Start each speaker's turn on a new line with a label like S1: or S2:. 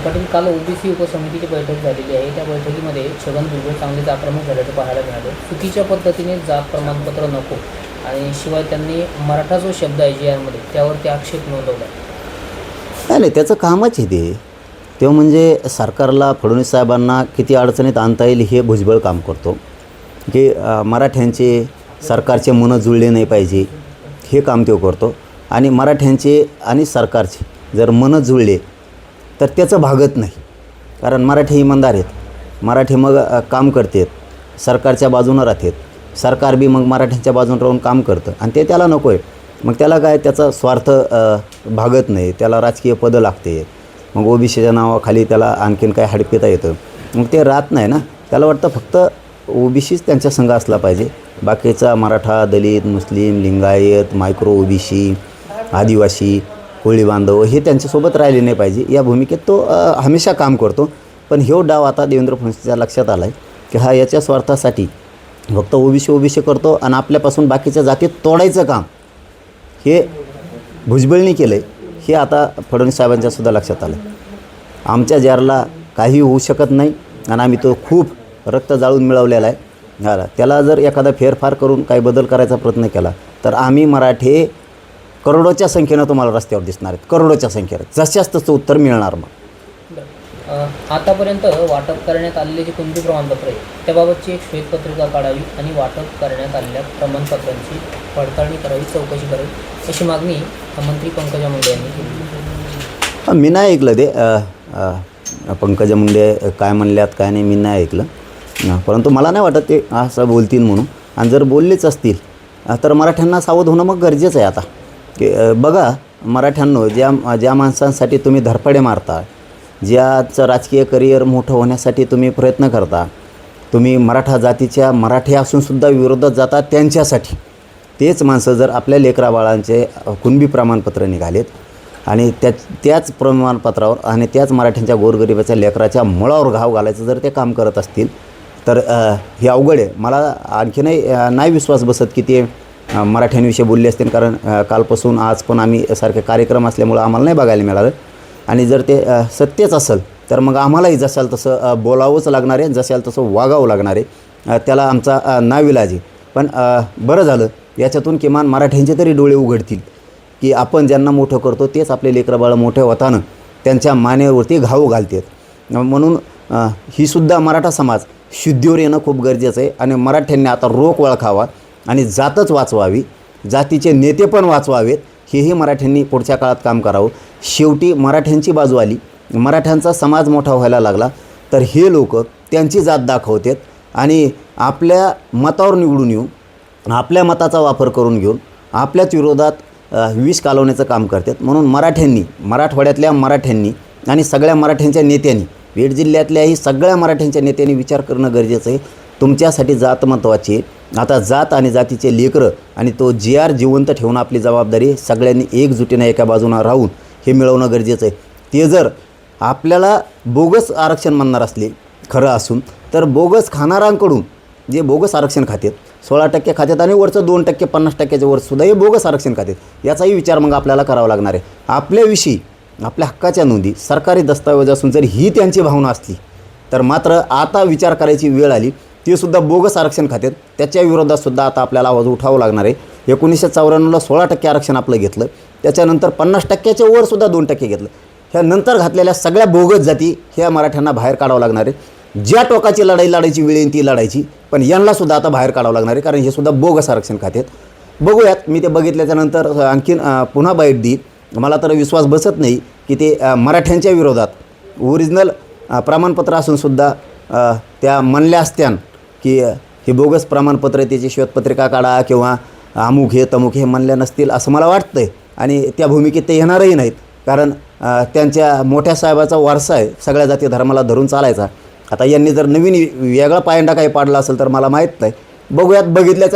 S1: पाटील, काल ओबीसी उपसमितीची बैठक झालेली आहे. त्या बैठकीमध्ये छगन भुजबळ चांगलेच आक्रमक झाल्याचं पाहायला मिळालं. चुकीच्या पद्धतीने जात प्रमाणपत्र नको आणि शिवाय त्यांनी मराठा जो शब्द आहे जी आरमध्ये त्यावरती आक्षेप नोंदवला.
S2: नाही, त्याचं कामच आहे ते म्हणजे सरकारला, फडणवीस साहेबांना किती अडचणीत आणता येईल हे भुजबळ काम करतो. की मराठ्यांचे सरकारचे मनं जुळले नाही पाहिजे हे काम तो करतो. आणि मराठ्यांचे आणि सरकारचे जर मनं जुळले तर त्याचं भागत नाही. कारण मराठी इमानदार आहेत, मराठी मग काम करतात, सरकारच्या बाजूनं राहतात. सरकार बी मग मराठ्यांच्या बाजून राहून काम करतं आणि ते त्याला नको आहे. मग त्याला काय, त्याचा स्वार्थ भागत नाही, त्याला राजकीय पदं लागते. मग ओबीसीच्या नावाखाली त्याला आणखीन काय हडपिता येतं, मग ते राहत नाही ना. त्याला वाटतं फक्त ओबीसीच त्यांच्या संघ असला पाहिजे, बाकीचा मराठा, दलित, मुस्लिम, लिंगायत, मायक्रो ओबीसी, आदिवासी, कोळी बांधव हे त्यांच्यासोबत राहिले नाही पाहिजे या भूमिकेत तो हमेशा काम करतो. पण ह्यो डाव आता देवेंद्र फडणवीसच्या लक्षात आला आहे की हा याच्या स्वार्थासाठी फक्त ओबीसी करतो आणि आपल्यापासून बाकीच्या जातीत तोडायचं काम हे भुजबळनी केलं आहे. हे आता फडणवीस साहेबांच्यासुद्धा लक्षात आलं आहे. आमच्या जारला काही होऊ शकत नाही आणि आम्ही तो खूप रक्त जाळून मिळवलेला आहे. त्याला जर एखादा फेरफार करून काही बदल करायचा प्रयत्न केला तर आम्ही मराठे करोडोच्या संख्येनं तुम्हाला रस्त्यावर दिसणार आहेत, करोडोच्या संख्येनं. जशाच तसं उत्तर मिळणार. मग
S1: आतापर्यंत वाटप करण्यात आलेले जे कोणते प्रमाणपत्र आहे त्याबाबतची एक श्वेतपत्रिका काढावी आणि वाटप करण्यात आलेल्या प्रमाणपत्रांची पडताळणी करावी, चौकशी करावी अशी मागणी मंत्री पंकजा मुंडे यांनी केली.
S2: मी नाही ऐकलं ते पंकजा मुंडे काय म्हणल्यात काय नाही, मी नाही ऐकलं. परंतु मला नाही वाटत ते असं बोलतील म्हणून. आणि जर बोललेच असतील तर मराठ्यांना सावध होणं मग गरजेचं आहे आता. की बघा मराठ्यांनो, ज्या माणसांसाठी तुम्ही धरपडे मारता, ज्याचं राजकीय करिअर मोठं होण्यासाठी तुम्ही प्रयत्न करता, तुम्ही मराठा जातीच्या मराठी असूनसुद्धा विरोधात जाता, त्यांच्यासाठी तेच माणसं जर आपल्या लेकराबाळांचे कुणबी प्रमाणपत्र निघालेत आणि त्याच प्रमाणपत्रावर आणि त्याच मराठ्यांच्या गोरगरिबाच्या लेकराच्या मुळावर घाव घालायचं जर ते काम करत असतील तर हे अवघड आहे. मला आणखीनही नाही विश्वास बसत की ते मराठ्यांविषयी बोलले असतील. कारण कालपासून आज पण आम्ही सारखे कार्यक्रम असल्यामुळं आम्हाला नाही बघायला मिळालं. आणि जर ते सत्यच असेल तर मग आम्हालाही जशाल तसं बोलावंच लागणार आहे, जशाल तसं वागावं लागणार आहे. त्याला आमचा नाविलाज आहे. पण बरं झालं, याच्यातून किमान मराठ्यांचे तरी डोळे उघडतील की आपण ज्यांना मोठं करतो तेच आपले लेकरबाळं मोठे होताना त्यांच्या मानेवरती घाव घालतात. म्हणून ही सुद्धा मराठा समाज शुद्धीवर येणं खूप गरजेचं आहे. आणि मराठ्यांनी आता रोख ओळखावा आणि जातच वाचवावी, जातीचे नेते पण वाचवावेत. हेही मराठ्यांनी पुढच्या काळात काम करावं. शेवटी मराठ्यांची बाजू आली, मराठ्यांचा समाज मोठा व्हायला लागला तर हे लोक त्यांची जात दाखवतात आणि आपल्या मतावर निवडून येऊन आपल्या मताचा वापर करून घेऊन आपल्याच विरोधात विष कालवण्याचं काम करतात. म्हणून मराठवाड्यातल्या मराठ्यांनी आणि सगळ्या मराठ्यांच्या नेत्यांनी, बीड जिल्ह्यातल्याही सगळ्या मराठ्यांच्या नेत्यांनी विचार करणं गरजेचं आहे. तुमच्यासाठी जात महत्त्वाची आहे. आता जात आणि जातीचे लेकरं आणि तो GR जिवंत ठेवणं आपली जबाबदारी आहे. सगळ्यांनी एकजुटीनं एका बाजूनं राहून हे मिळवणं गरजेचं आहे. ते जर आपल्याला बोगस आरक्षण म्हणणार असले खरं असून तर बोगस खाणाऱ्यांकडून जे बोगस आरक्षण खातात, 16% खातात आणि वरचं 2% 50%च्या वरसुद्धा हे बोगस आरक्षण खातात, याचाही विचार मग आपल्याला करावा लागणार आहे. आपल्याविषयी आपल्या हक्काच्या नोंदी, सरकारी दस्तावेज असून जर ही त्यांची भावना असली तर मात्र आता विचार करायची वेळ आली. ते सुद्धा बोगस आरक्षण खातात, त्याच्या विरोधातसुद्धा आता आपल्याला आवाज उठावा लागणार आहे. 1994ला 16% आरक्षण आपलं घेतलं, त्याच्यानंतर 50%च्या वरसुद्धा 2% घेतलं. ह्या नंतर घातलेल्या सगळ्या बोगस जाती ह्या मराठ्यांना बाहेर काढावं लागणार आहे. ज्या टोकाची लढाई लढायची वेळ येईल ती लढायची, पण यांनासुद्धा आता बाहेर काढावं लागणार आहे. कारण हे सुद्धा बोगस आरक्षण खातात. बघूयात, मी ते बघितल्याच्यानंतर आणखीन पुन्हा बाईट देईल. मला तर विश्वास बसत नाही की ते मराठ्यांच्या विरोधात ओरिजिनल प्रमाणपत्र असूनसुद्धा त्या म्हणल्या असत्यान की हे बोगस प्रमाणपत्र आहे, त्याची श्वेतपत्रिका काढा किंवा अमुक हे तमुक हे म्हणल्या नसतील असं मला वाटतं आहे. आणि त्या भूमिकेत ते येणारही नाहीत. कारण त्यांच्या मोठ्या साहेबाचा वारसा आहे सगळ्या जाती धर्माला धरून चालायचा. आता यांनी जर नवीन वेगळा पायंडा काही पाडला असेल तर मला माहीत नाही. बघूयात, बघितल्याचं